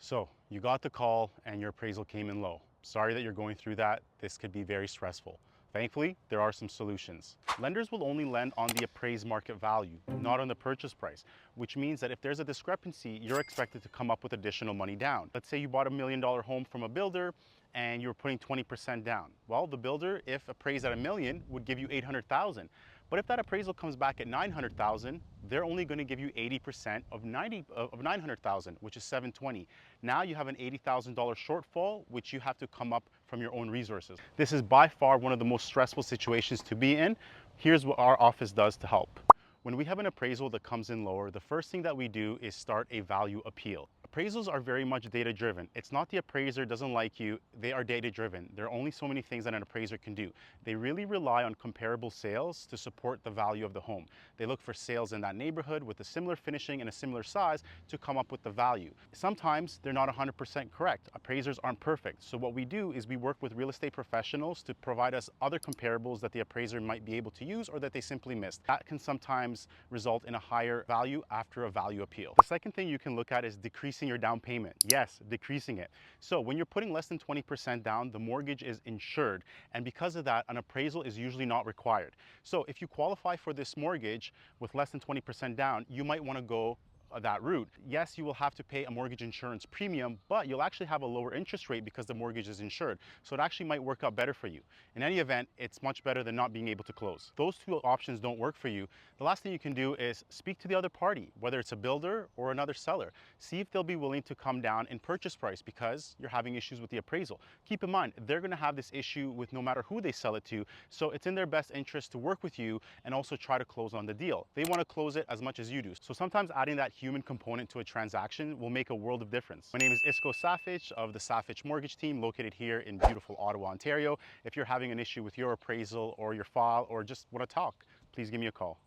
So you got the call and your appraisal came in low. Sorry that you're going through that. This could be very stressful. Thankfully, there are some solutions. Lenders will only lend on the appraised market value, not on the purchase price, which means that if there's a discrepancy, you're expected to come up with additional money down. Let's say you bought $1 million home from a builder and you're putting 20% down. Well, the builder, if appraised at $1 million, would give you 800,000. But if that appraisal comes back at 900,000, they're only going to give you 80% of 900,000, which is 720. Now you have an $80,000 shortfall, which you have to come up from your own resources. This is by far one of the most stressful situations to be in. Here's what our office does to help. When we have an appraisal that comes in lower, the first thing that we do is start a value appeal. Appraisals are very much data driven. It's not the appraiser doesn't like you, they are data driven. There are only so many things that an appraiser can do. They really rely on comparable sales to support the value of the home. They look for sales in that neighborhood with a similar finishing and a similar size to come up with the value. Sometimes they're not 100% correct. Appraisers aren't perfect. So what we do is we work with real estate professionals to provide us other comparables that the appraiser might be able to use or that they simply missed. That can sometimes result in a higher value after a value appeal. The second thing you can look at is decreasing your down payment. Yes, decreasing it. So when you're putting less than 20% down, the mortgage is insured. And because of that, an appraisal is usually not required. So if you qualify for this mortgage with less than 20% down, you might want to go that route. Yes, you will have to pay a mortgage insurance premium, but you'll actually have a lower interest rate because the mortgage is insured. So it actually might work out better for you. In any event, it's much better than not being able to close. Those two options don't work for you. The last thing you can do is speak to the other party, whether it's a builder or another seller. See if they'll be willing to come down in purchase price because you're having issues with the appraisal. Keep in mind, they're going to have this issue with no matter who they sell it to. So it's in their best interest to work with you and also try to close on the deal. They want to close it as much as you do. So sometimes adding that human component to a transaction will make a world of difference. My name is Isko Safich of the Safich Mortgage Team located here in beautiful Ottawa, Ontario. If you're having an issue with your appraisal or your file or just want to talk, please give me a call.